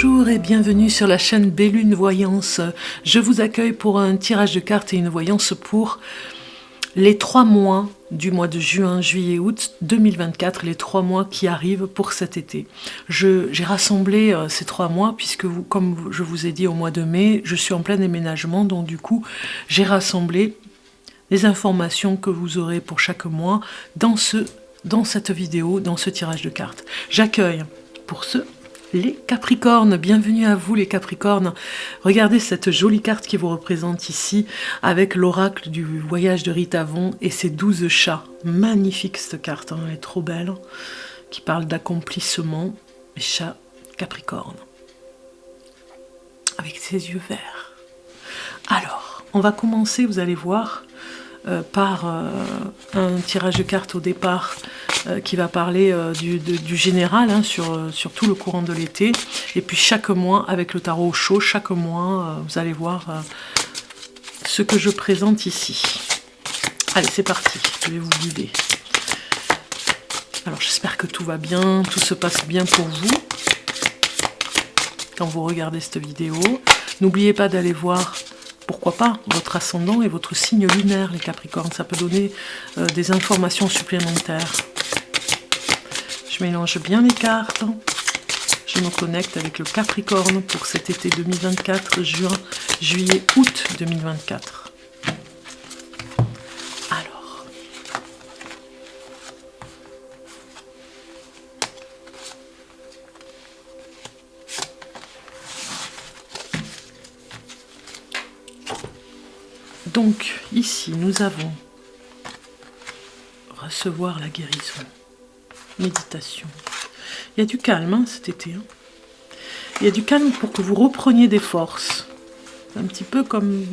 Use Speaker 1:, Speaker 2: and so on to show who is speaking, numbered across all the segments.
Speaker 1: Bonjour et bienvenue sur la chaîne Bellune Voyance. Je vous accueille pour un tirage de cartes et une voyance pour les 3 mois du mois de juin, juillet, août 2024, les 3 mois qui arrivent pour cet été. J'ai rassemblé ces 3 mois puisque, comme je vous ai dit au mois de mai, je suis en plein déménagement, donc du coup j'ai rassemblé les informations que vous aurez pour chaque mois dans cette vidéo, dans ce tirage de cartes. J'accueille pour les Capricornes. Bienvenue à vous les Capricornes. Regardez cette jolie carte qui vous représente ici avec l'oracle du voyage de Rita Von et ses 12 chats. Magnifique cette carte, hein, elle est trop belle. Qui parle d'accomplissement. Les chats Capricornes. Avec ses yeux verts. Alors, on va commencer, vous allez voir, par un tirage de cartes au départ qui va parler du général hein, sur tout le courant de l'été. Et puis chaque mois, avec le tarot chaud, chaque mois, vous allez voir ce que je présente ici. Allez, c'est parti, je vais vous guider. Alors j'espère que tout va bien, tout se passe bien pour vous quand vous regardez cette vidéo. N'oubliez pas d'aller voir, pourquoi pas, votre ascendant et votre signe lunaire, les Capricornes. Ça peut donner des informations supplémentaires. Je mélange bien les cartes. Je me connecte avec le Capricorne pour cet été 2024, juin, juillet, août 2024. Alors. Donc, ici, nous avons recevoir la guérison. Méditation. Il y a du calme hein, cet été. Hein. Il y a du calme pour que vous repreniez des forces. C'est un petit peu comme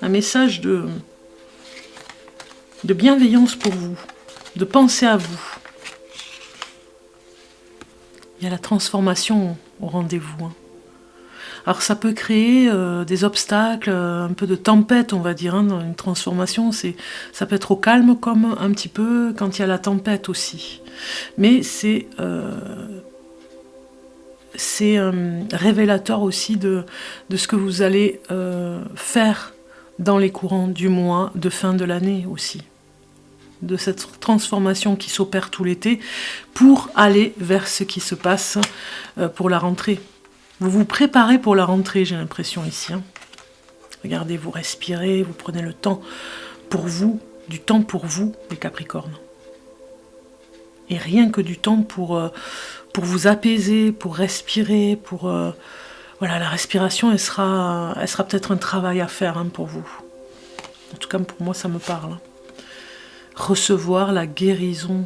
Speaker 1: un message de bienveillance pour vous, de penser à vous. Il y a la transformation au rendez-vous. Hein. Alors ça peut créer des obstacles, un peu de tempête, on va dire, hein, dans une transformation. Ça peut être au calme comme un petit peu quand il y a la tempête aussi. Mais c'est révélateur aussi de ce que vous allez faire dans les courants du mois de fin de l'année aussi. De cette transformation qui s'opère tout l'été pour aller vers ce qui se passe pour la rentrée. Vous vous préparez pour la rentrée, j'ai l'impression ici. Hein. Regardez, vous respirez, vous prenez le temps pour vous, du temps pour vous, les Capricornes. Et rien que du temps pour vous apaiser, pour respirer, pour... voilà, la respiration, elle sera peut-être un travail à faire hein, pour vous. En tout cas, pour moi, ça me parle. Hein. Recevoir la guérison.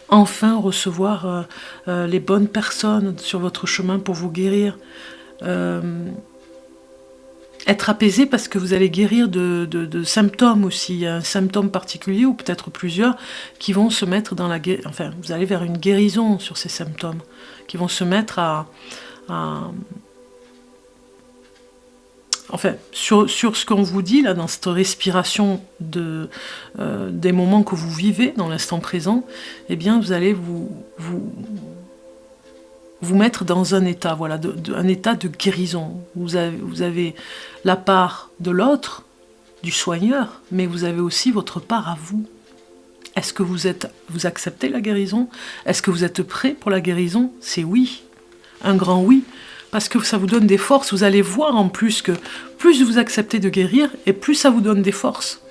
Speaker 1: Enfin recevoir les bonnes personnes sur votre chemin pour vous guérir. Être apaisé parce que vous allez guérir de symptômes aussi. Il y a un symptôme particulier ou peut-être plusieurs qui vont se mettre dans la guérison. Enfin, vous allez vers une guérison sur ces symptômes qui vont se mettre enfin, sur ce qu'on vous dit, là, dans cette respiration des moments que vous vivez dans l'instant présent, eh bien, vous allez vous mettre dans un état, voilà, un état de guérison. Vous avez la part de l'autre, du soigneur, mais vous avez aussi votre part à vous. Est-ce que vous acceptez la guérison? Est-ce que vous êtes prêt pour la guérison? C'est oui, un grand oui. Parce que ça vous donne des forces, vous allez voir en plus que plus vous acceptez de guérir, et plus ça vous donne des forces.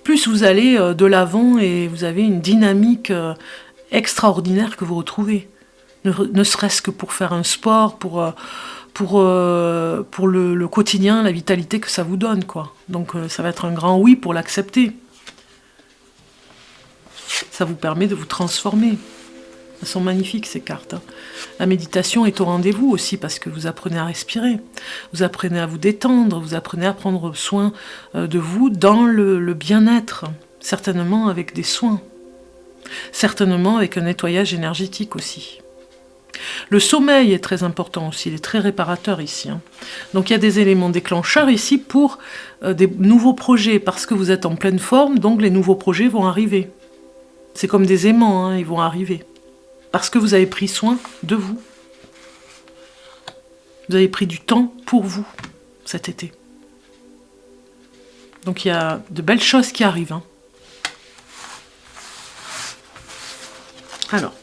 Speaker 1: Plus vous allez de l'avant et vous avez une dynamique extraordinaire que vous retrouvez. Ne serait-ce que pour faire un sport, pour le quotidien, la vitalité que ça vous donne, quoi. Donc ça va être un grand oui pour l'accepter. Ça vous permet de vous transformer. Elles sont magnifiques ces cartes. Hein. La méditation est au rendez-vous aussi parce que vous apprenez à respirer, vous apprenez à vous détendre, vous apprenez à prendre soin de vous dans le bien-être, certainement avec des soins, certainement avec un nettoyage énergétique aussi. Le sommeil est très important aussi, il est très réparateur ici. Hein. Donc il y a des éléments déclencheurs ici pour des nouveaux projets parce que vous êtes en pleine forme, donc les nouveaux projets vont arriver. C'est comme des aimants, hein, ils vont arriver. Parce que vous avez pris soin de vous. Vous avez pris du temps pour vous cet été. Donc il y a de belles choses qui arrivent. Hein. Alors,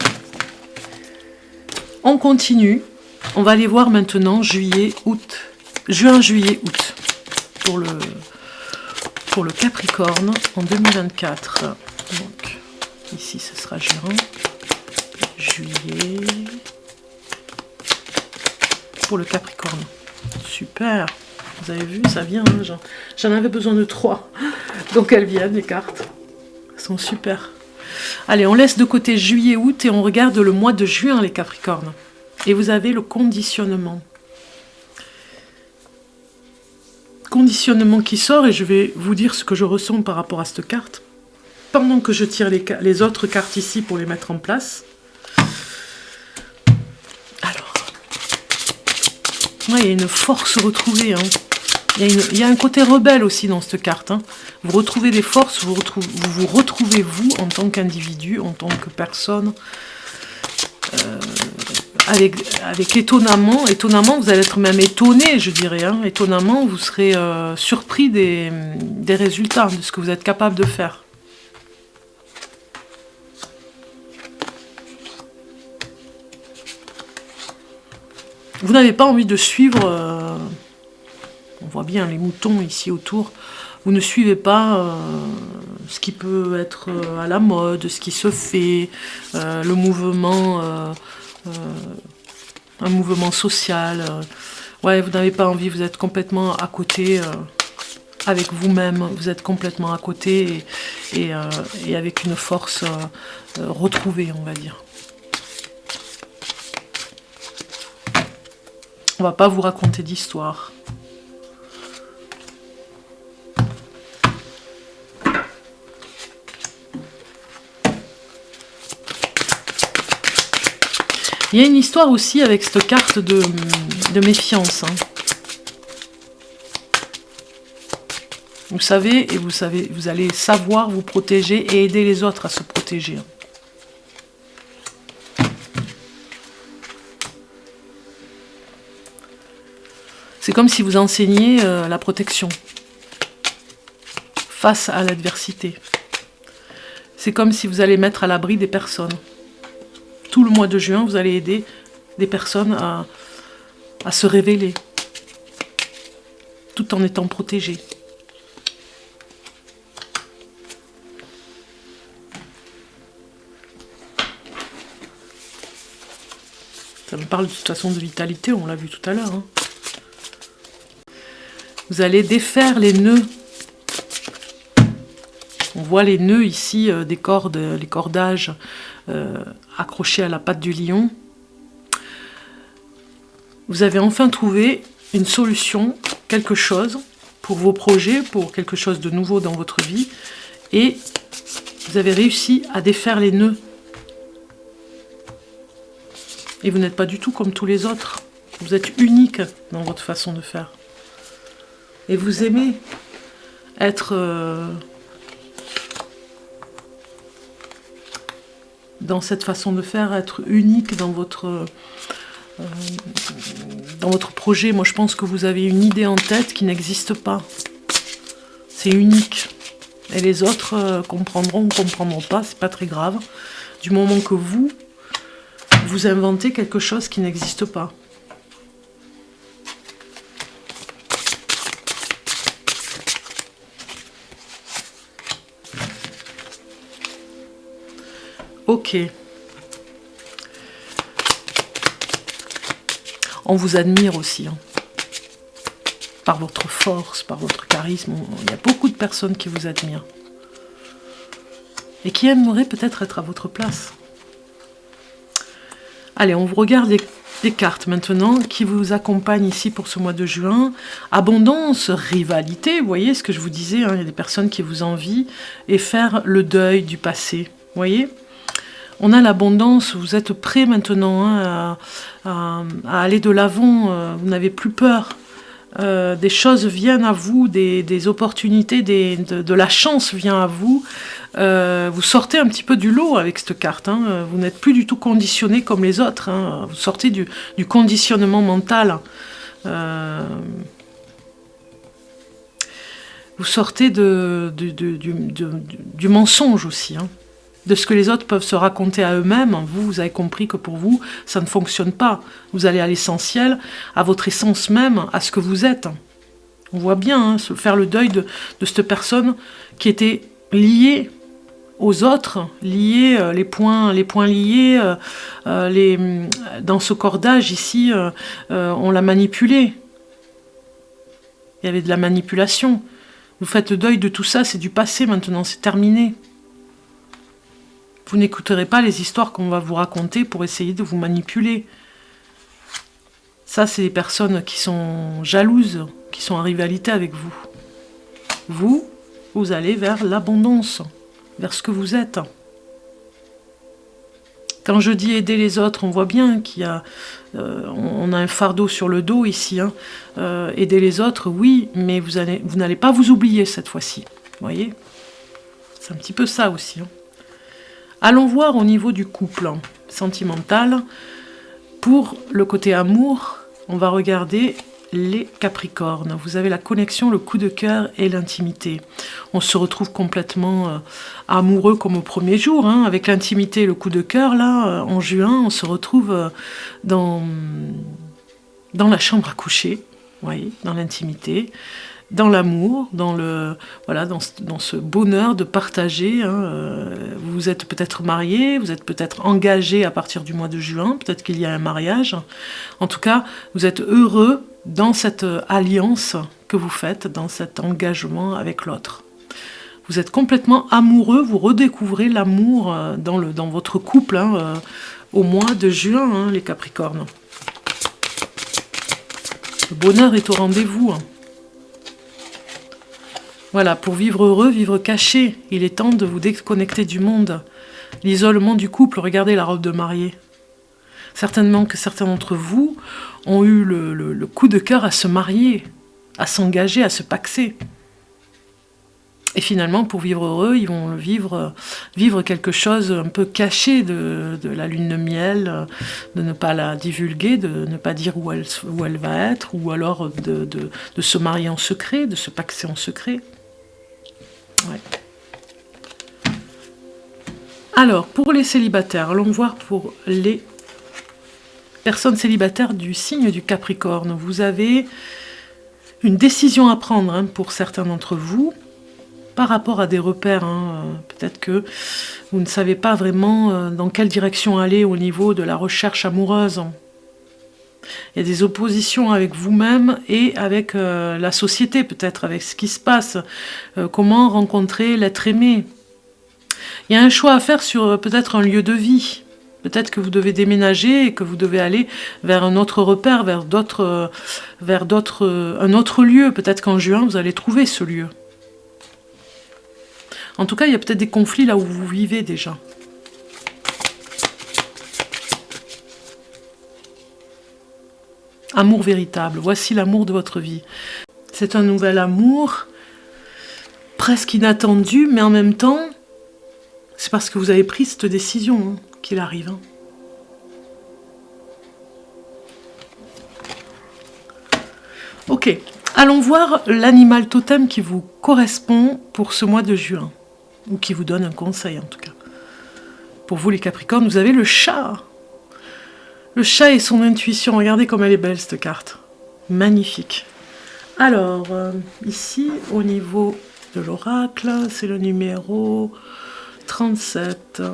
Speaker 1: on continue. On va aller voir maintenant juillet, août. Juin, juillet, août. Pour le Capricorne en 2024. Donc, ici ce sera juin, juillet. Pour le Capricorne. Super. Vous avez vu, ça vient. Hein, j'en avais besoin de 3. Donc elles viennent, les cartes. Elles sont super. Allez, on laisse de côté juillet, août et on regarde le mois de juin, les Capricornes. Et vous avez le conditionnement. Conditionnement qui sort, et je vais vous dire ce que je ressens par rapport à cette carte. Pendant que je tire les autres cartes ici pour les mettre en place. Alors, ouais, il y a une force retrouvée. Hein. Il y a un côté rebelle aussi dans cette carte. Hein. Vous retrouvez des forces, vous vous retrouvez vous en tant qu'individu, en tant que personne. Avec étonnamment, vous allez être même étonné, je dirais. Hein. Étonnamment, vous serez surpris des résultats, de ce que vous êtes capable de faire. Vous n'avez pas envie de suivre... on voit bien les moutons ici autour. Vous ne suivez pas ce qui peut être à la mode, ce qui se fait, le mouvement... un mouvement social. Ouais, vous n'avez pas envie, vous êtes complètement à côté avec vous-même, vous êtes complètement à côté et avec une force retrouvée, on va dire. On va pas vous raconter d'histoire. Il y a une histoire aussi avec cette carte de méfiance. Hein. Vous savez, et vous allez savoir vous protéger et aider les autres à se protéger. C'est comme si vous enseigniez la protection face à l'adversité. C'est comme si vous allez mettre à l'abri des personnes. Tout le mois de juin, vous allez aider des personnes à se révéler, tout en étant protégées. Ça me parle de toute façon de vitalité, on l'a vu tout à l'heure. Hein. Vous allez défaire les nœuds. On voit les nœuds ici, des cordes, les cordages accrochés à la patte du lion. Vous avez enfin trouvé une solution, quelque chose pour vos projets, pour quelque chose de nouveau dans votre vie. Et vous avez réussi à défaire les nœuds. Et vous n'êtes pas du tout comme tous les autres. Vous êtes unique dans votre façon de faire. Et vous aimez être dans cette façon de faire, être unique dans votre projet. Moi, je pense que vous avez une idée en tête qui n'existe pas. C'est unique. Et les autres comprendront ou ne comprendront pas, c'est pas très grave. Du moment que vous inventez quelque chose qui n'existe pas. Ok. On vous admire aussi. Hein. Par votre force, par votre charisme. Il y a beaucoup de personnes qui vous admirent. Et qui aimeraient peut-être être à votre place. Allez, on vous regarde les cartes maintenant qui vous accompagnent ici pour ce mois de juin. Abondance, rivalité, vous voyez ce que je vous disais, hein, il y a des personnes qui vous envient. Et faire le deuil du passé, vous voyez. On a l'abondance, vous êtes prêts maintenant hein, à aller de l'avant, vous n'avez plus peur. des choses viennent à vous, des opportunités, de la chance vient à vous. Vous sortez un petit peu du lot avec cette carte. Hein. Vous n'êtes plus du tout conditionné comme les autres. Hein. Vous sortez du conditionnement mental. Vous sortez du mensonge aussi. Hein. De ce que les autres peuvent se raconter à eux-mêmes. Vous avez compris que pour vous, ça ne fonctionne pas. Vous allez à l'essentiel, à votre essence même, à ce que vous êtes. On voit bien, hein, faire le deuil de cette personne qui était liée aux autres, liés, les points liés, dans ce cordage ici, on l'a manipulé. Il y avait de la manipulation. Vous faites le deuil de tout ça, c'est du passé maintenant, c'est terminé. Vous n'écouterez pas les histoires qu'on va vous raconter pour essayer de vous manipuler. Ça, c'est des personnes qui sont jalouses, qui sont en rivalité avec vous. Vous allez vers l'abondance, vers ce que vous êtes. Quand je dis aider les autres, on voit bien qu'il y a, on a un fardeau sur le dos ici. Hein. Aider les autres, oui, mais vous n'allez pas vous oublier cette fois-ci. Vous voyez? C'est un petit peu ça aussi. Hein. Allons voir au niveau du couple hein, sentimental. Pour le côté amour, on va regarder les Capricornes. Vous avez la connexion, le coup de cœur et l'intimité. On se retrouve complètement amoureux comme au premier jour. Hein, avec l'intimité et le coup de cœur, là, en juin, on se retrouve dans la chambre à coucher, vous voyez, dans l'intimité, dans l'amour, dans ce bonheur de partager. Hein, vous êtes peut-être marié, vous êtes peut-être engagé à partir du mois de juin, peut-être qu'il y a un mariage. En tout cas, vous êtes heureux dans cette alliance que vous faites, dans cet engagement avec l'autre. Vous êtes complètement amoureux, vous redécouvrez l'amour dans votre couple hein, au mois de juin, hein, les Capricornes. Le bonheur est au rendez-vous. Hein. Voilà, pour vivre heureux, vivre caché, il est temps de vous déconnecter du monde. L'isolement du couple, regardez la robe de mariée. Certainement que certains d'entre vous ont eu le coup de cœur à se marier, à s'engager, à se paxer. Et finalement, pour vivre heureux, ils vont vivre quelque chose un peu caché de la lune de miel, de ne pas la divulguer, de ne pas dire où elle va être, ou alors de se marier en secret, de se paxer en secret. Ouais. Alors, pour les célibataires, allons voir pour les personnes célibataires du signe du Capricorne. Vous avez une décision à prendre hein, pour certains d'entre vous par rapport à des repères. Hein. Peut-être que vous ne savez pas vraiment dans quelle direction aller au niveau de la recherche amoureuse. Il y a des oppositions avec vous-même et avec la société, peut-être, avec ce qui se passe. Comment rencontrer l'être aimé. Il y a un choix à faire sur peut-être un lieu de vie. Peut-être que vous devez déménager et que vous devez aller vers un autre repère, vers un autre lieu. Peut-être qu'en juin, vous allez trouver ce lieu. En tout cas, il y a peut-être des conflits là où vous vivez déjà. Amour véritable, voici l'amour de votre vie. C'est un nouvel amour, presque inattendu, mais en même temps, c'est parce que vous avez pris cette décision hein, qu'il arrive. Hein. Ok, allons voir l'animal totem qui vous correspond pour ce mois de juin, ou qui vous donne un conseil en tout cas. Pour vous les Capricornes, vous avez le chat. Le chat et son intuition, regardez comme elle est belle cette carte. Magnifique. Alors, ici, au niveau de l'oracle, c'est le numéro 37.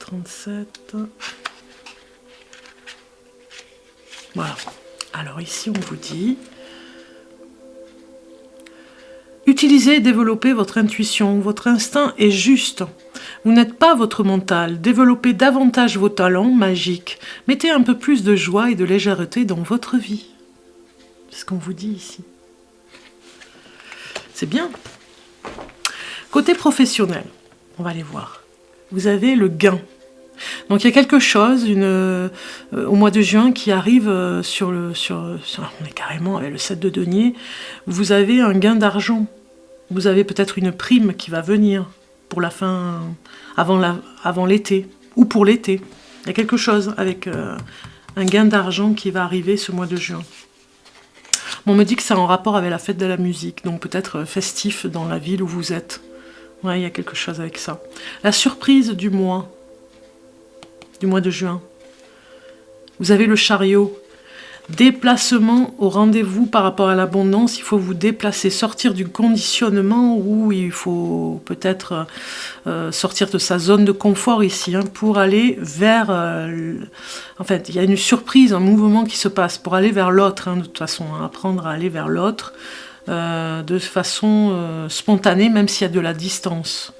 Speaker 1: 37. Voilà. Alors ici, on vous dit... Utilisez et développez votre intuition. Votre instinct est juste. Vous n'êtes pas votre mental. Développez davantage vos talents magiques. Mettez un peu plus de joie et de légèreté dans votre vie. C'est ce qu'on vous dit ici. C'est bien. Côté professionnel, on va aller voir. Vous avez le gain. Donc il y a quelque chose au mois de juin qui arrive on est carrément avec le 7 de denier, vous avez un gain d'argent, vous avez peut-être une prime qui va venir pour la fin, avant l'été, ou pour l'été. Il y a quelque chose avec un gain d'argent qui va arriver ce mois de juin. Bon, on me dit que c'est en rapport avec la fête de la musique, donc peut-être festif dans la ville où vous êtes. Ouais, il y a quelque chose avec ça. La surprise du mois de juin. Vous avez le chariot. Déplacement au rendez-vous par rapport à l'abondance. Il faut vous déplacer, sortir du conditionnement où il faut peut-être sortir de sa zone de confort ici pour aller vers... En fait, il y a une surprise, un mouvement qui se passe pour aller vers l'autre, de toute façon. Apprendre à aller vers l'autre de façon spontanée, même s'il y a de la distance.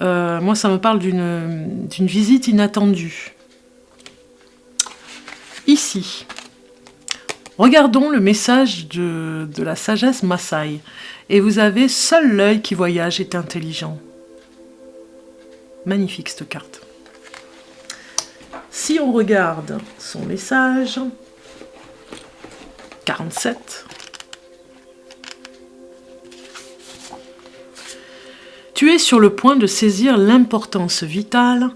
Speaker 1: Moi, ça me parle d'une visite inattendue. Ici, regardons le message de la sagesse Maasai. Et vous avez « Seul l'œil qui voyage est intelligent ». Magnifique cette carte. Si on regarde son message, 47. Tu es sur le point de saisir l'importance vitale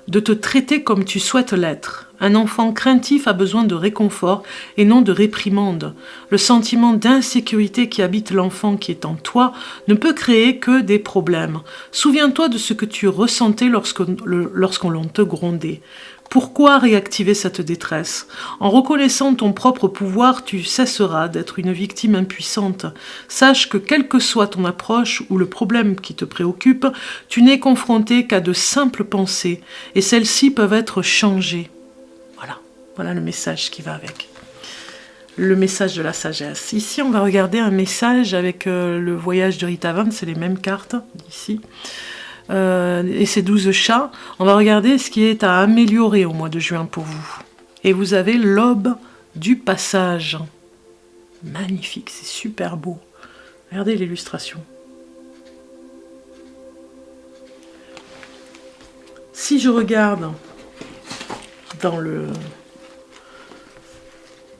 Speaker 1: de te traiter comme tu souhaites l'être. Un enfant craintif a besoin de réconfort et non de réprimande. Le sentiment d'insécurité qui habite l'enfant qui est en toi ne peut créer que des problèmes. Souviens-toi de ce que tu ressentais lorsqu'on te grondait. Pourquoi réactiver cette détresse? En reconnaissant ton propre pouvoir, tu cesseras d'être une victime impuissante. Sache que quelle que soit ton approche ou le problème qui te préoccupe, tu n'es confronté qu'à de simples pensées, et celles-ci peuvent être changées. Voilà le message qui va avec. Le message de la sagesse. Ici, on va regarder un message avec le voyage de Rita Van, c'est les mêmes cartes, ici. Et ces 12 chats, on va regarder ce qui est à améliorer au mois de juin pour vous. Et vous avez l'aube du passage. Magnifique, c'est super beau. Regardez l'illustration. Si je regarde dans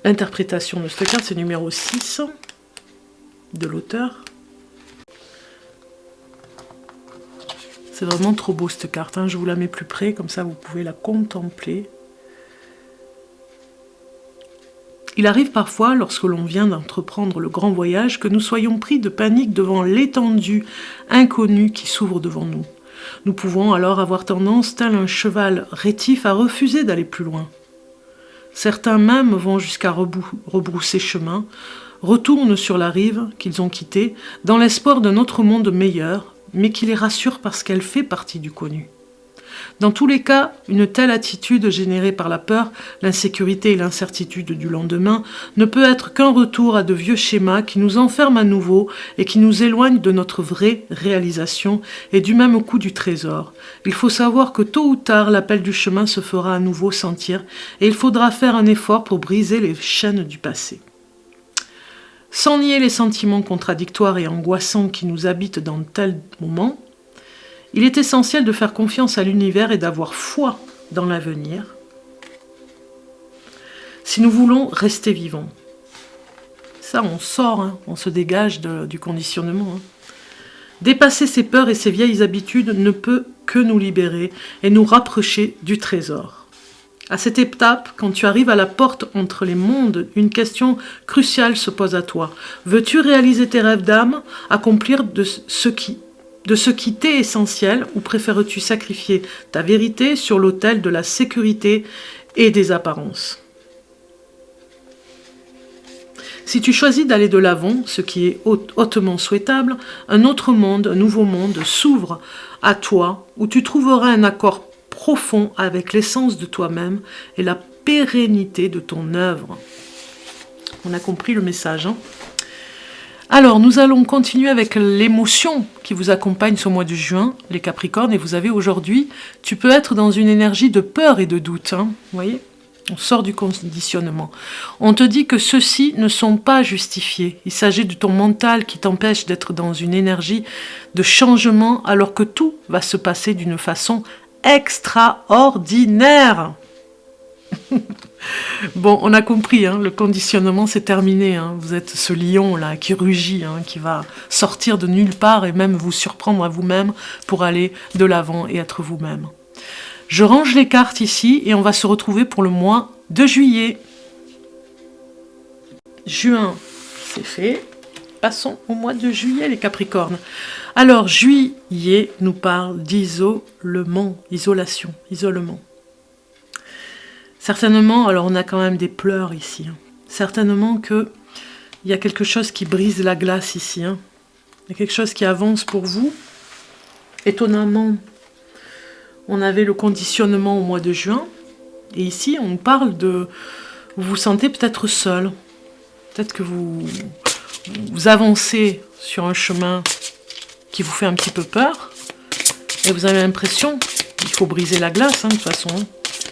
Speaker 1: l'interprétation de cette carte, c'est numéro 6 de l'auteur. C'est vraiment trop beau cette carte, je vous la mets plus près, comme ça vous pouvez la contempler. Il arrive parfois, lorsque l'on vient d'entreprendre le grand voyage, que nous soyons pris de panique devant l'étendue inconnue qui s'ouvre devant nous. Nous pouvons alors avoir tendance, tel un cheval rétif, à refuser d'aller plus loin. Certains même vont jusqu'à rebrousser chemin, retournent sur la rive qu'ils ont quittée, dans l'espoir d'un autre monde meilleur, mais qui les rassure parce qu'elle fait partie du connu. Dans tous les cas, une telle attitude générée par la peur, l'insécurité et l'incertitude du lendemain ne peut être qu'un retour à de vieux schémas qui nous enferment à nouveau et qui nous éloignent de notre vraie réalisation et du même coup du trésor. Il faut savoir que tôt ou tard, l'appel du chemin se fera à nouveau sentir et il faudra faire un effort pour briser les chaînes du passé. Sans nier les sentiments contradictoires et angoissants qui nous habitent dans tel moment, il est essentiel de faire confiance à l'univers et d'avoir foi dans l'avenir si nous voulons rester vivants. Ça, on sort, on se dégage du conditionnement. Dépasser ces peurs et ces vieilles habitudes ne peut que nous libérer et nous rapprocher du trésor. À cette étape, quand tu arrives à la porte entre les mondes, une question cruciale se pose à toi. Veux-tu réaliser tes rêves d'âme, accomplir de ce qui t'est essentiel, ou préfères-tu sacrifier ta vérité sur l'autel de la sécurité et des apparences? Si tu choisis d'aller de l'avant, ce qui est hautement souhaitable, un autre monde, un nouveau monde s'ouvre à toi, où tu trouveras un accord profond avec l'essence de toi-même et la pérennité de ton œuvre. On a compris le message, Alors, nous allons continuer avec l'émotion qui vous accompagne ce mois de juin, les Capricornes, et vous avez aujourd'hui, tu peux être dans une énergie de peur et de doute, vous voyez ? On sort du conditionnement. On te dit que ceux-ci ne sont pas justifiés. Il s'agit de ton mental qui t'empêche d'être dans une énergie de changement alors que tout va se passer d'une façon extraordinaire. Bon, on a compris, hein, le conditionnement c'est terminé. Hein. Vous êtes ce lion là qui rugit, hein, qui va sortir de nulle part et même vous surprendre à vous-même pour aller de l'avant et être vous-même. Je range les cartes ici et on va se retrouver pour le mois de juillet. Juin, c'est fait. Passons au mois de juillet, les Capricornes. Alors, juillet nous parle d'isolement, isolation, isolement. Certainement, alors on a quand même des pleurs ici. Hein. Certainement qu'il y a quelque chose qui brise la glace ici. Hein. Il y a quelque chose qui avance pour vous. Étonnamment, on avait le conditionnement au mois de juin. Et ici, on parle de... Vous vous sentez peut-être seul. Peut-être que vous avancez sur un chemin qui vous fait un petit peu peur. Et vous avez l'impression qu'il faut briser la glace, hein, de toute façon. Hein.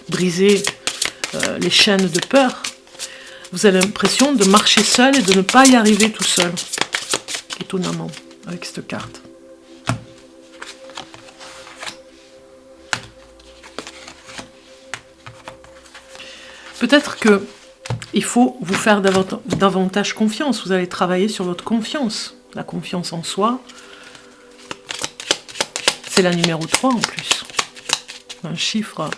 Speaker 1: Briser... les chaînes de peur, vous avez l'impression de marcher seul et de ne pas y arriver tout seul. Étonnamment, avec cette carte. Peut-être que il faut vous faire davantage confiance. Vous allez travailler sur votre confiance. La confiance en soi, c'est la numéro 3 en plus. Un chiffre...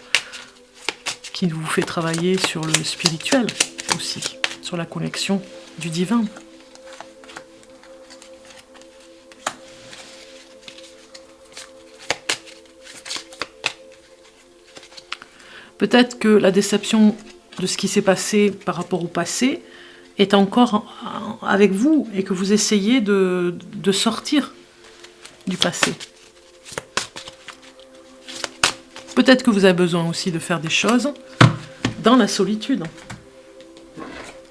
Speaker 1: qui vous fait travailler sur le spirituel aussi, sur la connexion du divin. Peut-être que la déception de ce qui s'est passé par rapport au passé est encore avec vous et que vous essayez de sortir du passé. Peut-être que vous avez besoin aussi de faire des choses dans la solitude.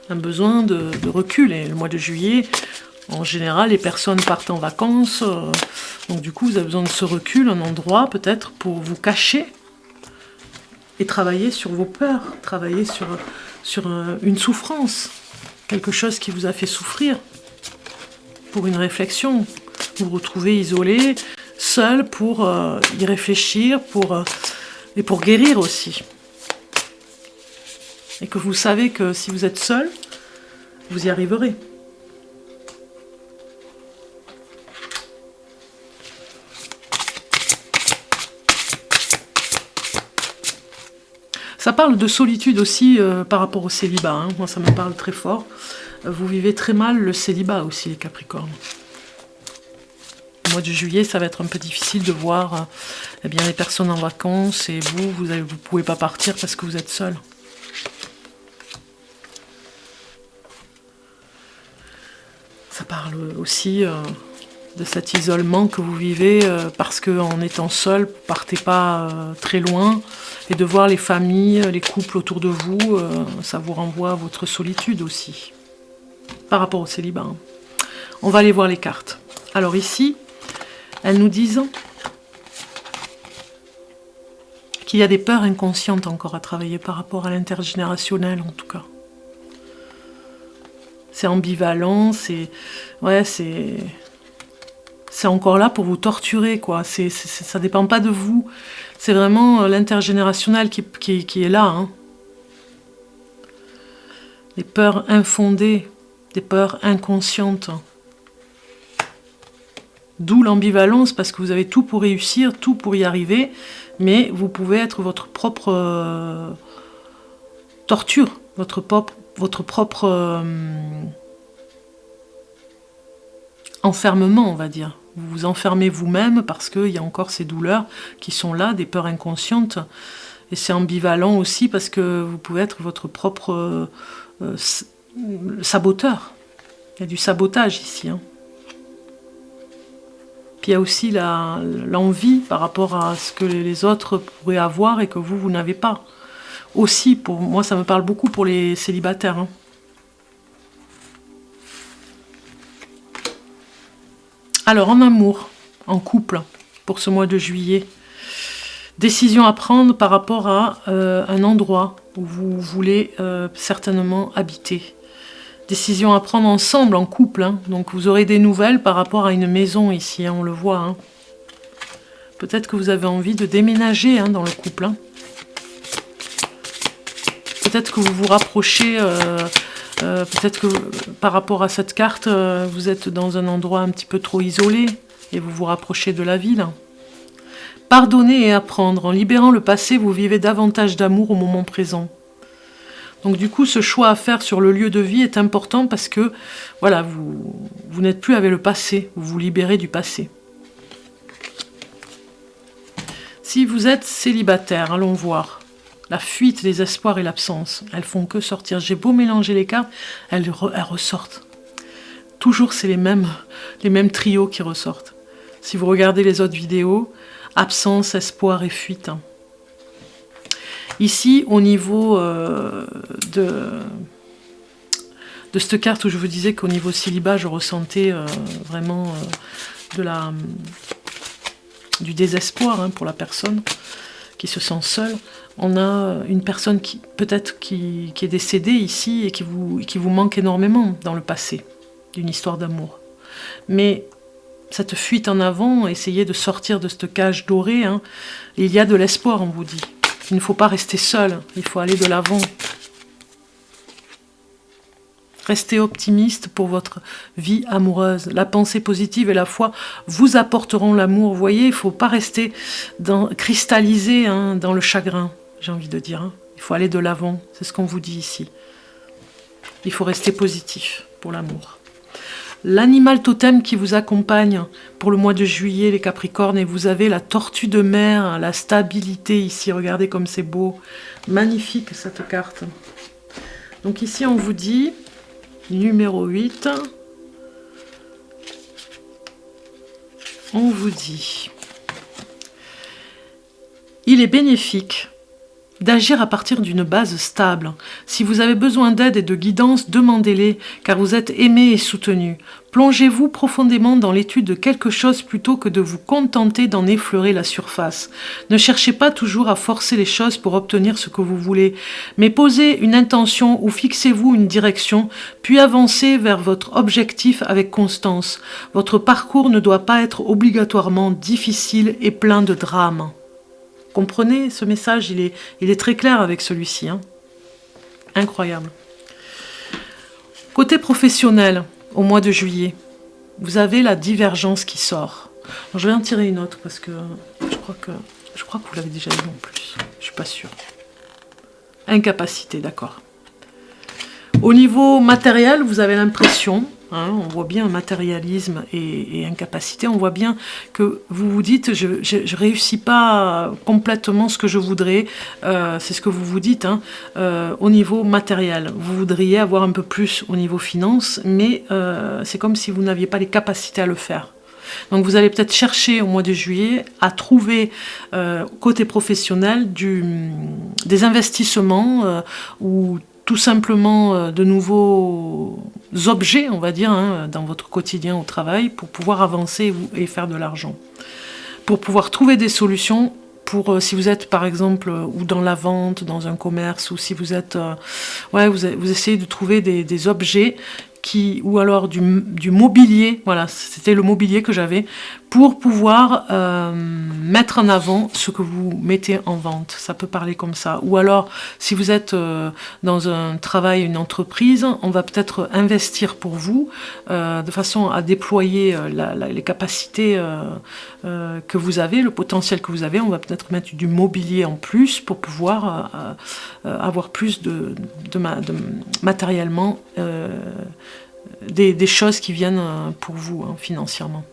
Speaker 1: Un besoin de recul. Et le mois de juillet, en général, les personnes partent en vacances. Donc du coup, vous avez besoin de ce recul, un endroit peut-être pour vous cacher et travailler sur vos peurs, travailler sur une souffrance, quelque chose qui vous a fait souffrir, pour une réflexion. Vous vous retrouvez isolé, seul pour y réfléchir, et pour guérir aussi. Et que vous savez que si vous êtes seul, vous y arriverez. Ça parle de solitude aussi par rapport au célibat. Hein. Moi, ça me parle très fort. Vous vivez très mal le célibat aussi, les Capricornes. Au mois de juillet, ça va être un peu difficile de voir eh bien, les personnes en vacances et vous ne pouvez pas partir parce que vous êtes seul. Ça parle aussi de cet isolement que vous vivez parce qu'en étant seul, vous ne partez pas très loin. Et de voir les familles, les couples autour de vous, ça vous renvoie à votre solitude aussi. Par rapport au célibat. Hein. On va aller voir les cartes. Alors ici, elles nous disent qu'il y a des peurs inconscientes encore à travailler par rapport à l'intergénérationnel en tout cas. C'est ambivalent, c'est encore là pour vous torturer, quoi. Ça dépend pas de vous. C'est vraiment l'intergénérationnel qui est là. Hein. Des peurs infondées, des peurs inconscientes. D'où l'ambivalence, parce que vous avez tout pour réussir, tout pour y arriver, mais vous pouvez être votre propre torture, votre propre enfermement, on va dire. Vous vous enfermez vous-même parce qu'il y a encore ces douleurs qui sont là, des peurs inconscientes. Et c'est ambivalent aussi parce que vous pouvez être votre propre saboteur. Il y a du sabotage ici. Hein. Puis il y a aussi l'envie par rapport à ce que les autres pourraient avoir et que vous n'avez pas. Aussi, pour moi, ça me parle beaucoup pour les célibataires. Hein. Alors, en amour, en couple, pour ce mois de juillet, décision à prendre par rapport à un endroit où vous voulez certainement habiter. Décision à prendre ensemble, en couple. Hein. Donc, vous aurez des nouvelles par rapport à une maison ici, hein, on le voit. Hein. Peut-être que vous avez envie de déménager hein, dans le couple. Hein. Peut-être que vous vous rapprochez, peut-être que par rapport à cette carte, vous êtes dans un endroit un petit peu trop isolé et vous vous rapprochez de la ville. Pardonner et apprendre. En libérant le passé, vous vivez davantage d'amour au moment présent. Donc du coup, ce choix à faire sur le lieu de vie est important parce que voilà, vous n'êtes plus avec le passé, vous vous libérez du passé. Si vous êtes célibataire, allons voir. La fuite, les espoirs et l'absence, elles font que sortir. J'ai beau mélanger les cartes, elles ressortent. Toujours, c'est les mêmes trios qui ressortent. Si vous regardez les autres vidéos, absence, espoir et fuite. Ici, au niveau de cette carte où je vous disais qu'au niveau célibat, je ressentais vraiment du désespoir hein, pour la personne qui se sent seule. On a une personne qui peut-être qui est décédée ici et qui vous manque énormément dans le passé, d'une histoire d'amour. Mais cette fuite en avant, essayez de sortir de cette cage dorée, hein, il y a de l'espoir, on vous dit. Il ne faut pas rester seul, il faut aller de l'avant. Restez optimiste pour votre vie amoureuse. La pensée positive et la foi vous apporteront l'amour. Vous voyez, il ne faut pas rester cristallisé hein, dans le chagrin, j'ai envie de dire. Hein. Il faut aller de l'avant, c'est ce qu'on vous dit ici. Il faut rester positif pour l'amour. L'animal totem qui vous accompagne pour le mois de juillet, les Capricornes, et vous avez la tortue de mer, la stabilité ici, regardez comme c'est beau, magnifique cette carte. Donc ici on vous dit, numéro 8, on vous dit, il est bénéfique d'agir à partir d'une base stable. Si vous avez besoin d'aide et de guidance, demandez-les, car vous êtes aimé et soutenu. Plongez-vous profondément dans l'étude de quelque chose plutôt que de vous contenter d'en effleurer la surface. Ne cherchez pas toujours à forcer les choses pour obtenir ce que vous voulez, mais posez une intention ou fixez-vous une direction, puis avancez vers votre objectif avec constance. Votre parcours ne doit pas être obligatoirement difficile et plein de drames. Comprenez, ce message, il est très clair avec celui-ci. Hein. Incroyable. Côté professionnel, au mois de juillet, vous avez la divergence qui sort. Alors, je vais en tirer une autre parce que je crois que vous l'avez déjà vu en plus. Je suis pas sûre. Incapacité, d'accord. Au niveau matériel, vous avez l'impression, hein, on voit bien matérialisme et incapacité, on voit bien que vous vous dites, je ne réussis pas complètement ce que je voudrais, c'est ce que vous vous dites, hein, au niveau matériel. Vous voudriez avoir un peu plus au niveau finance, mais c'est comme si vous n'aviez pas les capacités à le faire. Donc vous allez peut-être chercher au mois de juillet à trouver côté professionnel des investissements ou tout simplement de nouveaux objets, on va dire, hein, dans votre quotidien au travail pour pouvoir avancer et faire de l'argent. Pour pouvoir trouver des solutions pour, si vous êtes par exemple ou dans la vente, dans un commerce, ou si vous êtes, vous essayez de trouver des objets ou alors du mobilier, voilà, c'était le mobilier que j'avais, pour pouvoir mettre en avant ce que vous mettez en vente. Ça peut parler comme ça. Ou alors, si vous êtes dans un travail, une entreprise, on va peut-être investir pour vous, de façon à déployer les capacités que vous avez, le potentiel que vous avez. On va peut-être mettre du mobilier en plus pour pouvoir avoir plus de matériellement des choses qui viennent pour vous hein, financièrement.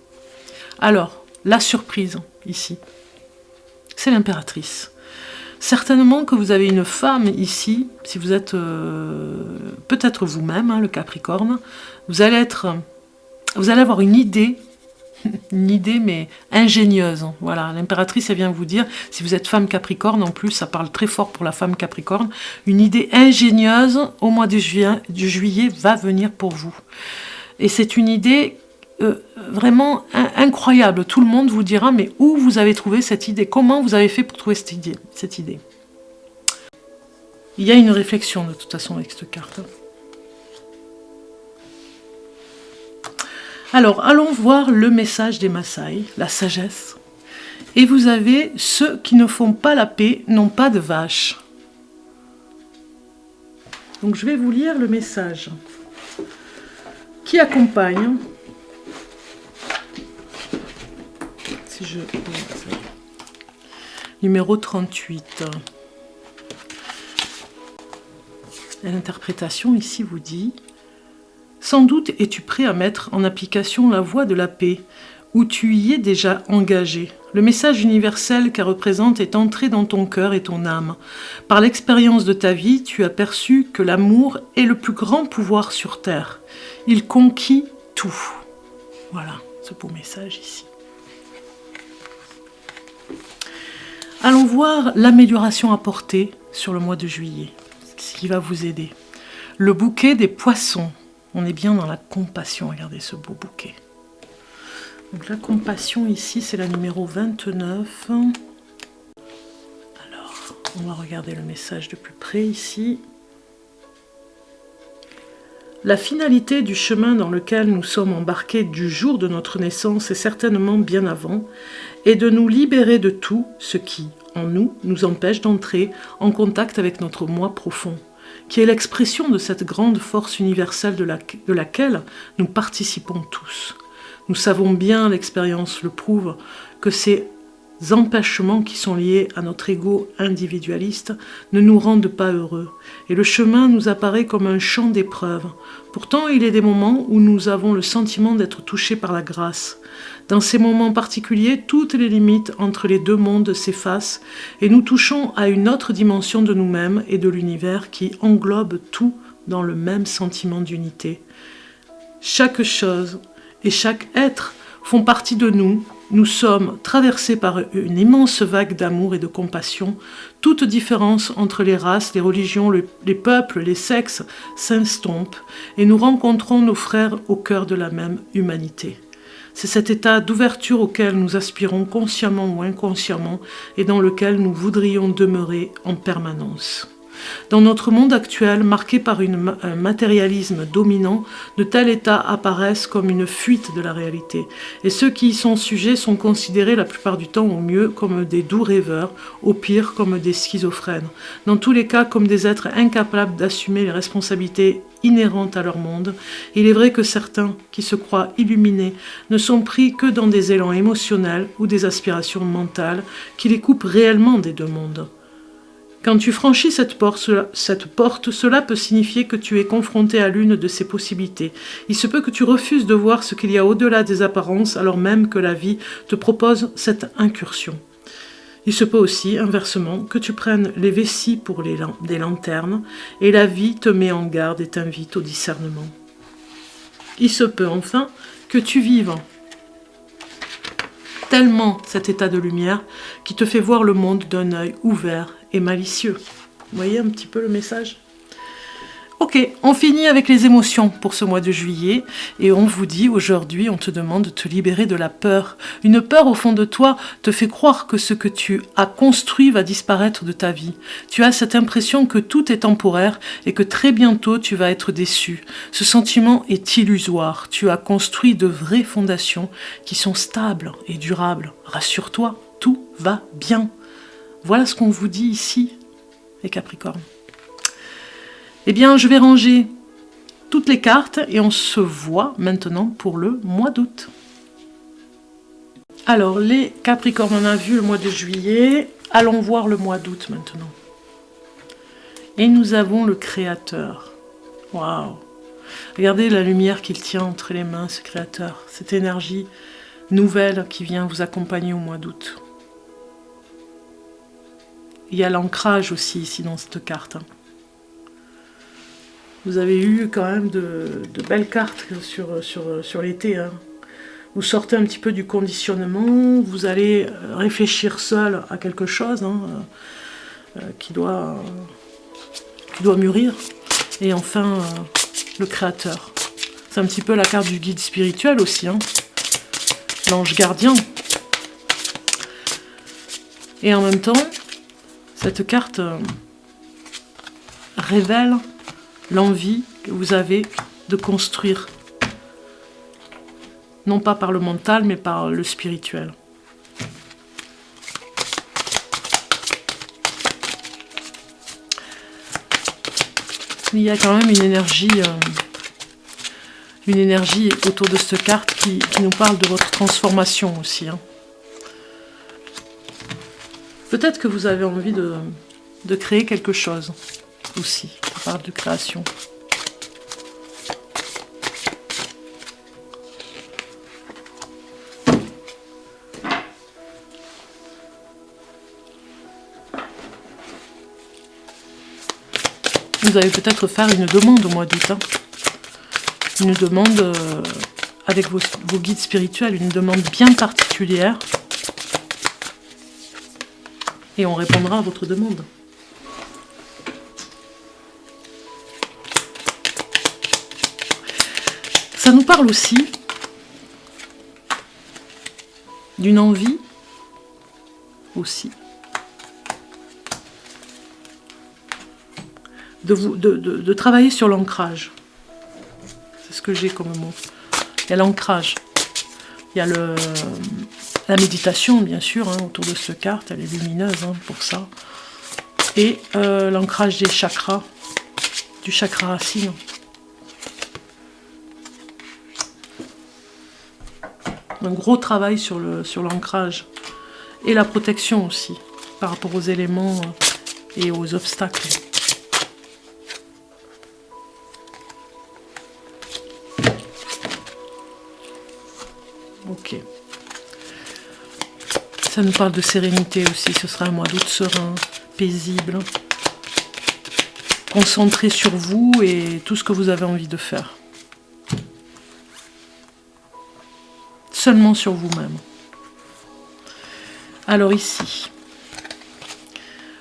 Speaker 1: Alors, la surprise ici, c'est l'impératrice. Certainement que vous avez une femme ici, si vous êtes peut-être vous-même, hein, le Capricorne, vous allez avoir une idée mais ingénieuse. Voilà, l'impératrice, elle vient vous dire, si vous êtes femme Capricorne, en plus, ça parle très fort pour la femme Capricorne, une idée ingénieuse au mois de juillet va venir pour vous. Et c'est une idée vraiment incroyable. Tout le monde vous dira, mais où vous avez trouvé cette idée? Comment vous avez fait pour trouver cette idée? Il y a une réflexion de toute façon avec cette carte. Alors, allons voir le message des Maasai, la sagesse. Et vous avez ceux qui ne font pas la paix n'ont pas de vache. Donc je vais vous lire le message qui accompagne. Si je... Numéro 38. L'interprétation ici vous dit: sans doute es-tu prêt à mettre en application la voie de la paix, ou tu y es déjà engagé. Le message universel qu'elle représente est entré dans ton cœur et ton âme. Par l'expérience de ta vie, tu as perçu que l'amour est le plus grand pouvoir sur terre. Il conquit tout. Voilà ce beau message ici. Allons voir l'amélioration apportée sur le mois de juillet, ce qui va vous aider. Le bouquet des poissons. On est bien dans la compassion, regardez ce beau bouquet. Donc la compassion ici, c'est la numéro 29. Alors, on va regarder le message de plus près ici. La finalité du chemin dans lequel nous sommes embarqués du jour de notre naissance, et certainement bien avant, est de nous libérer de tout ce qui, en nous, nous empêche d'entrer en contact avec notre moi profond, qui est l'expression de cette grande force universelle de laquelle nous participons tous. Nous savons bien, l'expérience le prouve, que ces empêchements qui sont liés à notre ego individualiste ne nous rendent pas heureux. Et le chemin nous apparaît comme un champ d'épreuves. Pourtant, il est des moments où nous avons le sentiment d'être touchés par la grâce. Dans ces moments particuliers, toutes les limites entre les deux mondes s'effacent et nous touchons à une autre dimension de nous-mêmes et de l'univers qui englobe tout dans le même sentiment d'unité. Chaque chose et chaque être font partie de nous. Nous sommes traversés par une immense vague d'amour et de compassion. Toute différence entre les races, les religions, les peuples, les sexes s'estompe et nous rencontrons nos frères au cœur de la même humanité. C'est cet état d'ouverture auquel nous aspirons consciemment ou inconsciemment et dans lequel nous voudrions demeurer en permanence. Dans notre monde actuel, marqué par un matérialisme dominant, de tels états apparaissent comme une fuite de la réalité. Et ceux qui y sont sujets sont considérés la plupart du temps au mieux comme des doux rêveurs, au pire comme des schizophrènes. Dans tous les cas, comme des êtres incapables d'assumer les responsabilités inhérentes à leur monde. Il est vrai que certains, qui se croient illuminés, ne sont pris que dans des élans émotionnels ou des aspirations mentales qui les coupent réellement des deux mondes. Quand tu franchis cette porte, cela peut signifier que tu es confronté à l'une de ces possibilités. Il se peut que tu refuses de voir ce qu'il y a au-delà des apparences, alors même que la vie te propose cette incursion. Il se peut aussi, inversement, que tu prennes les vessies pour des lanternes, et la vie te met en garde et t'invite au discernement. Il se peut enfin que tu vives tellement cet état de lumière qui te fait voir le monde d'un œil ouvert et malicieux. Vous voyez un petit peu le message ? Ok, on finit avec les émotions pour ce mois de juillet et on vous dit aujourd'hui, on te demande de te libérer de la peur. Une peur au fond de toi te fait croire que ce que tu as construit va disparaître de ta vie. Tu as cette impression que tout est temporaire et que très bientôt tu vas être déçu. Ce sentiment est illusoire. Tu as construit de vraies fondations qui sont stables et durables. Rassure-toi, tout va bien. Voilà ce qu'on vous dit ici, les Capricornes. Eh bien, je vais ranger toutes les cartes et on se voit maintenant pour le mois d'août. Alors, les Capricornes, on a vu le mois de juillet. Allons voir le mois d'août maintenant. Et nous avons le Créateur. Waouh! Regardez la lumière qu'il tient entre les mains, ce Créateur. Cette énergie nouvelle qui vient vous accompagner au mois d'août. Il y a l'ancrage aussi ici dans cette carte. Vous avez eu quand même de belles cartes sur l'été. Hein. Vous sortez un petit peu du conditionnement, vous allez réfléchir seul à quelque chose qui doit mûrir. Et enfin, le Créateur. C'est un petit peu la carte du guide spirituel aussi. Hein. L'ange gardien. Et en même temps, cette carte révèle l'envie que vous avez de construire. Non pas par le mental, mais par le spirituel. Il y a quand même une énergie autour de cette carte qui nous parle de votre transformation aussi. Hein. Peut-être que vous avez envie de créer quelque chose aussi. On parle de création. Vous allez peut-être faire une demande au mois d'août. Hein. Une demande avec vos guides spirituels, une demande bien particulière. Et on répondra à votre demande. Ça nous parle aussi d'une envie aussi de travailler sur l'ancrage. C'est ce que j'ai comme mot. Il y a l'ancrage. Il y a la méditation, bien sûr, hein, autour de cette carte. Elle est lumineuse hein, pour ça. Et l'ancrage des chakras, du chakra racine. Un gros travail sur l'ancrage. Et la protection aussi, par rapport aux éléments et aux obstacles. Ok. Ça nous parle de sérénité aussi. Ce sera un mois d'août serein, paisible. Concentré sur vous et tout ce que vous avez envie de faire. Seulement sur vous-même. Alors ici,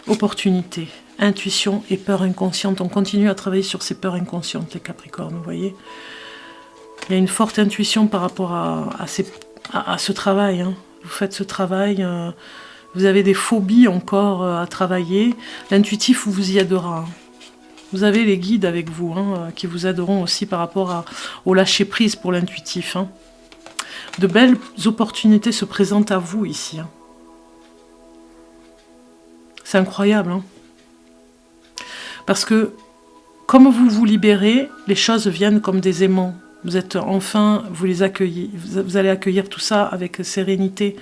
Speaker 1: opportunité, intuition et peur inconsciente. On continue à travailler sur ces peurs inconscientes, les Capricornes, vous voyez. Il y a une forte intuition par rapport à ce travail. Hein. Vous faites ce travail, vous avez des phobies encore à travailler. L'intuitif vous y aidera. Hein. Vous avez les guides avec vous, hein, qui vous aideront aussi par rapport au lâcher-prise pour l'intuitif. Hein. De belles opportunités se présentent à vous ici. Hein. C'est incroyable. Hein. Parce que, comme vous vous libérez, les choses viennent comme des aimants. Vous êtes enfin, vous les accueillez, vous allez accueillir tout ça avec sérénité.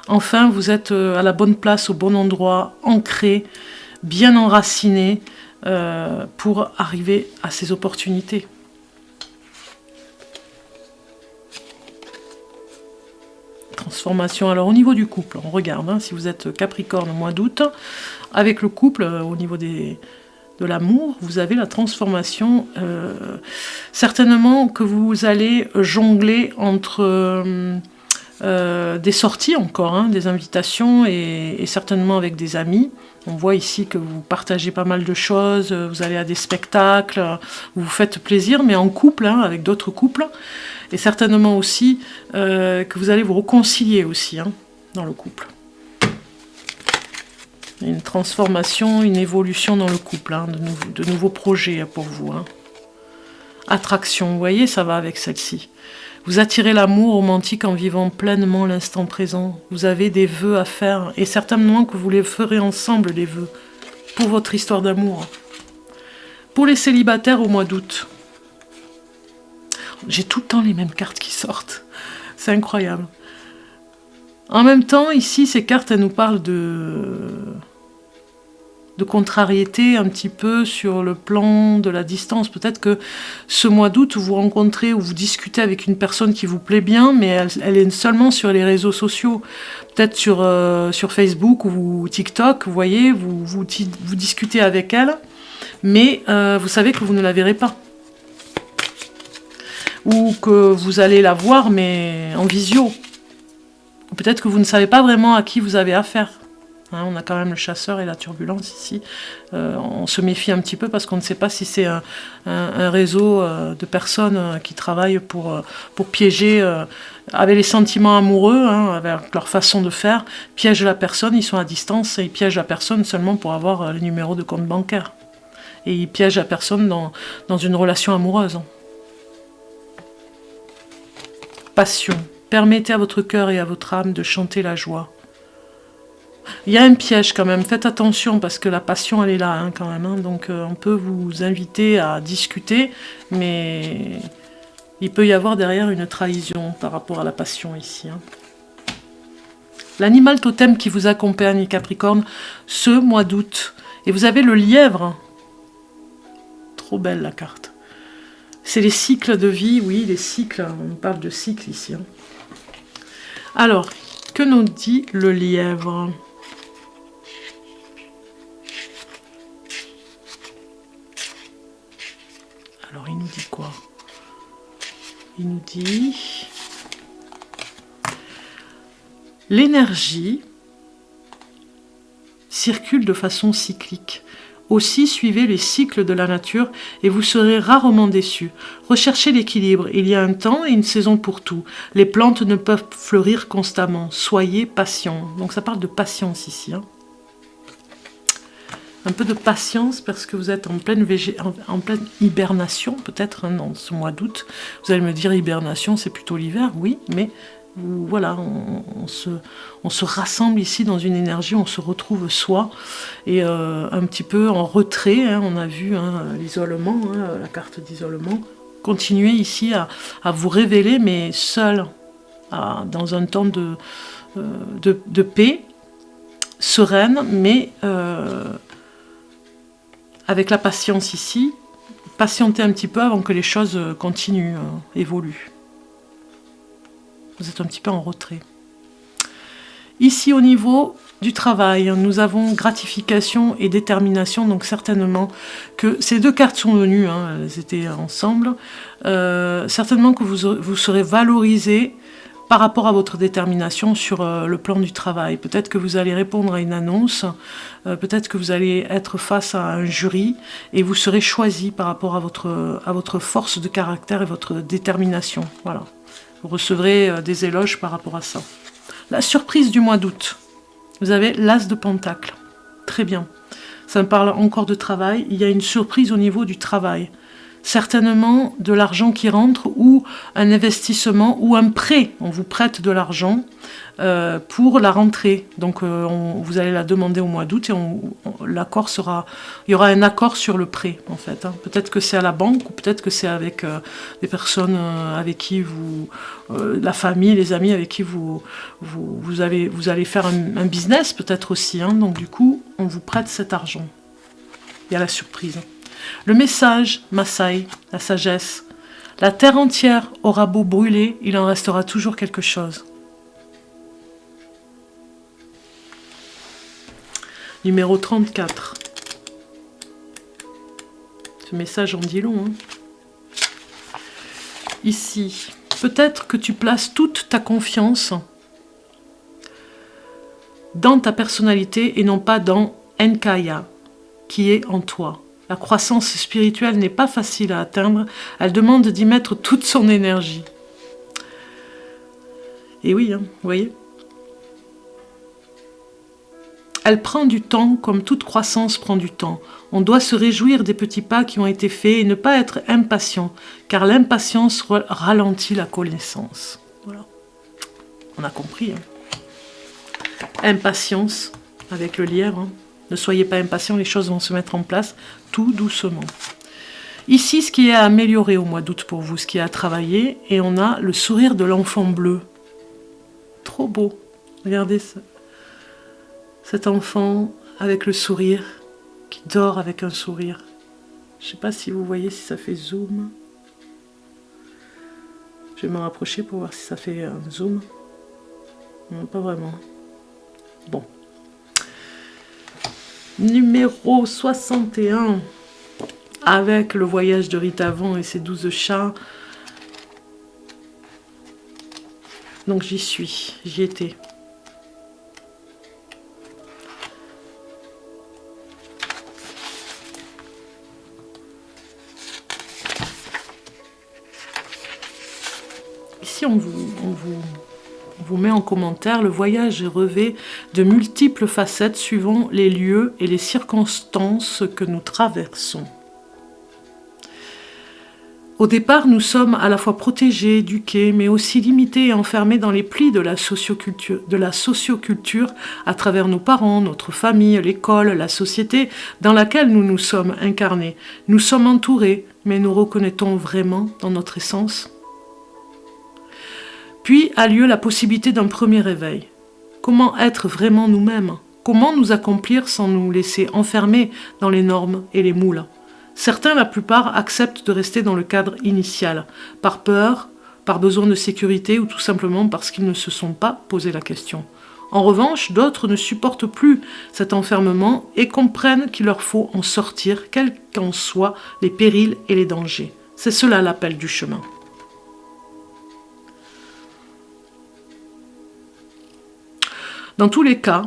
Speaker 1: Enfin, vous êtes à la bonne place, au bon endroit, ancré, bien enraciné, pour arriver à ces opportunités. Transformation. Alors au niveau du couple, on regarde, hein, si vous êtes Capricorne au mois d'août, avec le couple, au niveau de l'amour, vous avez la transformation. Certainement que vous allez jongler entre des sorties encore, hein, des invitations et certainement avec des amis. On voit ici que vous partagez pas mal de choses, vous allez à des spectacles, vous vous faites plaisir, mais en couple, hein, avec d'autres couples. Et certainement aussi que vous allez vous réconcilier aussi hein, dans le couple. Une transformation, une évolution dans le couple, hein, de nouveaux projets pour vous. Hein. Attraction, vous voyez, ça va avec celle-ci. Vous attirez l'amour romantique en vivant pleinement l'instant présent. Vous avez des vœux à faire, et certainement que vous les ferez ensemble, les vœux, pour votre histoire d'amour. Pour les célibataires au mois d'août, j'ai tout le temps les mêmes cartes qui sortent. C'est incroyable. En même temps, ici, ces cartes, elles nous parlent de contrariété un petit peu sur le plan de la distance. Peut-être que ce mois d'août, vous rencontrez ou vous discutez avec une personne qui vous plaît bien, mais elle est seulement sur les réseaux sociaux. Peut-être sur Facebook ou TikTok, vous voyez, vous discutez avec elle, mais vous savez que vous ne la verrez pas. Ou que vous allez la voir, mais en visio. Ou peut-être que vous ne savez pas vraiment à qui vous avez affaire. Hein, on a quand même le chasseur et la turbulence ici. On se méfie un petit peu parce qu'on ne sait pas si c'est un réseau de personnes qui travaillent pour piéger, avec les sentiments amoureux, hein, avec leur façon de faire, piègent la personne, ils sont à distance et ils piègent la personne seulement pour avoir le numéro de compte bancaire. Et ils piègent la personne dans une relation amoureuse. Passion. Permettez à votre cœur et à votre âme de chanter la joie. Il y a un piège quand même, faites attention parce que la passion elle est là hein, quand même. Hein. Donc on peut vous inviter à discuter, mais il peut y avoir derrière une trahison par rapport à la passion ici. Hein. L'animal totem qui vous accompagne, Capricorne, ce mois d'août. Et vous avez le lièvre. Trop belle la carte. C'est les cycles de vie, oui, les cycles. On parle de cycles ici. Hein. Alors, que nous dit le lièvre ? Alors, il nous dit quoi? Il nous dit... L'énergie circule de façon cyclique. Aussi, suivez les cycles de la nature et vous serez rarement déçus. Recherchez l'équilibre. Il y a un temps et une saison pour tout. Les plantes ne peuvent fleurir constamment. Soyez patient. Donc ça parle de patience ici. Hein. Un peu de patience parce que vous êtes en pleine hibernation, peut-être hein, dans ce mois d'août. Vous allez me dire hibernation, c'est plutôt l'hiver, oui, mais voilà, on se rassemble ici dans une énergie, on se retrouve soi et un petit peu en retrait. Hein, on a vu hein, l'isolement, hein, la carte d'isolement. Continuez ici à vous révéler, mais seul, dans un temps de paix, sereine, mais avec la patience ici. Patientez un petit peu avant que les choses continuent, évoluent. Vous êtes un petit peu en retrait. Ici, au niveau du travail, nous avons gratification et détermination. Donc, certainement que ces deux cartes sont venues, hein, elles étaient ensemble. Certainement que vous serez valorisé par rapport à votre détermination sur le plan du travail. Peut-être que vous allez répondre à une annonce, peut-être que vous allez être face à un jury et vous serez choisi par rapport à votre force de caractère et votre détermination. Voilà. Vous recevrez des éloges par rapport à ça. La surprise du mois d'août. Vous avez l'As de Pentacle. Très bien. Ça me parle encore de travail. Il y a une surprise au niveau du travail. Certainement de l'argent qui rentre ou un investissement ou un prêt. On vous prête de l'argent pour la rentrée. Donc vous allez la demander au mois d'août et l'accord sera... Il y aura un accord sur le prêt en fait. Hein. Peut-être que c'est à la banque ou peut-être que c'est avec des personnes avec qui vous... la famille, les amis avec qui vous allez faire un business peut-être aussi. Hein. Donc du coup, on vous prête cet argent. Il y a la surprise. Le message, Maasai, la sagesse. La terre entière aura beau brûler, il en restera toujours quelque chose. Numéro 34. Ce message en dit long. Hein. Ici, peut-être que tu places toute ta confiance dans ta personnalité et non pas dans Nkaya, qui est en toi. La croissance spirituelle n'est pas facile à atteindre, elle demande d'y mettre toute son énergie. Et oui, hein, vous voyez. Elle prend du temps comme toute croissance prend du temps. On doit se réjouir des petits pas qui ont été faits et ne pas être impatient, car l'impatience ralentit la connaissance. Voilà. On a compris. Hein. Impatience avec le lièvre. Hein. Ne soyez pas impatients, les choses vont se mettre en place tout doucement. Ici, ce qui est à améliorer au mois d'août pour vous, ce qui est à travailler, et on a le sourire de l'enfant bleu. Trop beau. Regardez ça. Cet enfant avec le sourire, qui dort avec un sourire. Je ne sais pas si vous voyez, si ça fait zoom. Je vais me rapprocher pour voir si ça fait un zoom. Non, pas vraiment. Bon. Numéro 61. Avec le voyage de Rita Von et ses 12 chats. Donc j'y étais. Ici, on vous met en commentaire, le voyage revêt de multiples facettes suivant les lieux et les circonstances que nous traversons. Au départ, nous sommes à la fois protégés, éduqués, mais aussi limités et enfermés dans les plis de la socioculture à travers nos parents, notre famille, l'école, la société dans laquelle nous nous sommes incarnés. Nous sommes entourés, mais nous reconnaît-on vraiment dans notre essence ? Puis a lieu la possibilité d'un premier réveil. Comment être vraiment nous-mêmes ? Comment nous accomplir sans nous laisser enfermer dans les normes et les moules ? Certains, la plupart, acceptent de rester dans le cadre initial, par peur, par besoin de sécurité ou tout simplement parce qu'ils ne se sont pas posé la question. En revanche, d'autres ne supportent plus cet enfermement et comprennent qu'il leur faut en sortir, quels qu'en soient les périls et les dangers. C'est cela l'appel du chemin. Dans tous les cas,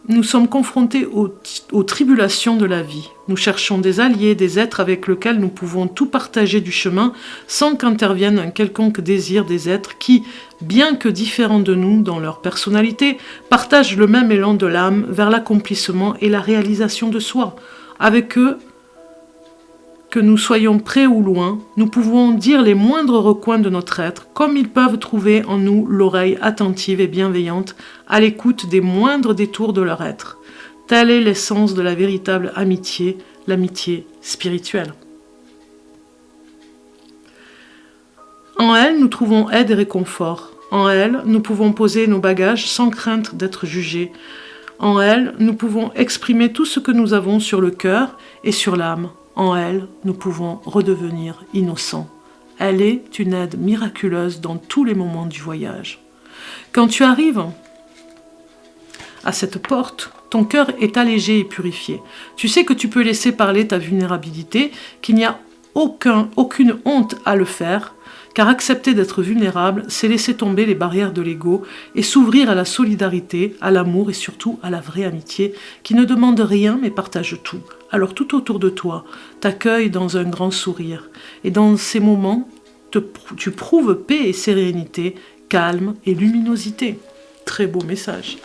Speaker 1: nous sommes confrontés aux tribulations de la vie. Nous cherchons des alliés, des êtres avec lesquels nous pouvons tout partager du chemin sans qu'intervienne un quelconque désir des êtres qui, bien que différents de nous dans leur personnalité, partagent le même élan de l'âme vers l'accomplissement et la réalisation de soi. Avec eux, que nous soyons près ou loin, nous pouvons dire les moindres recoins de notre être, comme ils peuvent trouver en nous l'oreille attentive et bienveillante à l'écoute des moindres détours de leur être. Telle est l'essence de la véritable amitié, l'amitié spirituelle. En elle, nous trouvons aide et réconfort. En elle, nous pouvons poser nos bagages sans crainte d'être jugés. En elle, nous pouvons exprimer tout ce que nous avons sur le cœur et sur l'âme. En elle, nous pouvons redevenir innocents. Elle est une aide miraculeuse dans tous les moments du voyage. Quand tu arrives à cette porte, ton cœur est allégé et purifié. Tu sais que tu peux laisser parler ta vulnérabilité, qu'il n'y a aucune honte à le faire, car accepter d'être vulnérable, c'est laisser tomber les barrières de l'ego et s'ouvrir à la solidarité, à l'amour et surtout à la vraie amitié, qui ne demande rien mais partage tout. Alors tout autour de toi t'accueille dans un grand sourire. Et dans ces moments, tu prouves paix et sérénité, calme et luminosité. Très beau message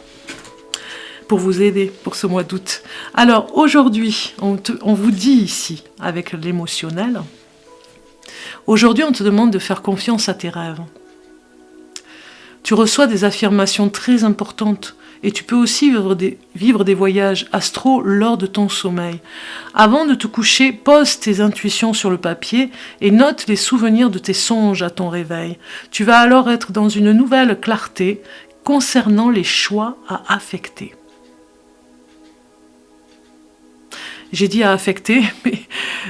Speaker 1: pour vous aider pour ce mois d'août. Alors aujourd'hui, on vous dit ici, avec l'émotionnel, aujourd'hui on te demande de faire confiance à tes rêves. Tu reçois des affirmations très importantes et tu peux aussi vivre des voyages astraux lors de ton sommeil. Avant de te coucher, pose tes intuitions sur le papier et note les souvenirs de tes songes à ton réveil. Tu vas alors être dans une nouvelle clarté concernant les choix à affecter. J'ai dit à affecter, mais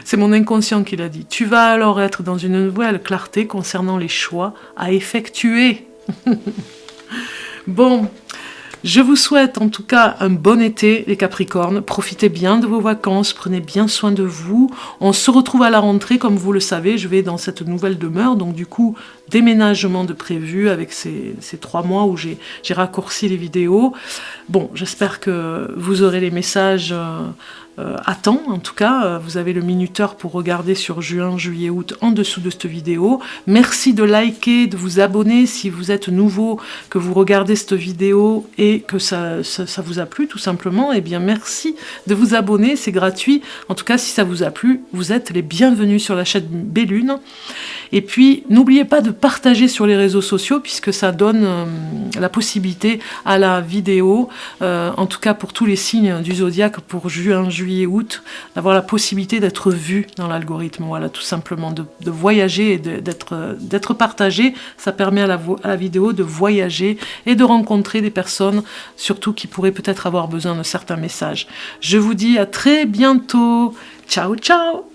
Speaker 1: c'est mon inconscient qui l'a dit. Tu vas alors être dans une nouvelle clarté concernant les choix à effectuer. Bon, je vous souhaite en tout cas un bon été, les Capricornes. Profitez bien de vos vacances, prenez bien soin de vous. On se retrouve à la rentrée, comme vous le savez, je vais dans cette nouvelle demeure. Donc du coup, déménagement de prévu avec ces 3 mois où j'ai raccourci les vidéos. Bon, j'espère que vous aurez les messages à temps. En tout cas, vous avez le minuteur pour regarder sur juin, juillet, août en dessous de cette vidéo. Merci de liker, de vous abonner si vous êtes nouveau, que vous regardez cette vidéo et que ça vous a plu tout simplement. Eh bien, merci de vous abonner, c'est gratuit. En tout cas, si ça vous a plu, vous êtes les bienvenus sur la chaîne Bellune. Et puis, n'oubliez pas de partager sur les réseaux sociaux puisque ça donne la possibilité à la vidéo, en tout cas pour tous les signes du zodiaque pour juin, juillet, août, d'avoir la possibilité d'être vu dans l'algorithme. Voilà, tout simplement, de voyager et d'être partagé. Ça permet à la vidéo de voyager et de rencontrer des personnes, surtout qui pourraient peut-être avoir besoin de certains messages. Je vous dis à très bientôt. Ciao, ciao!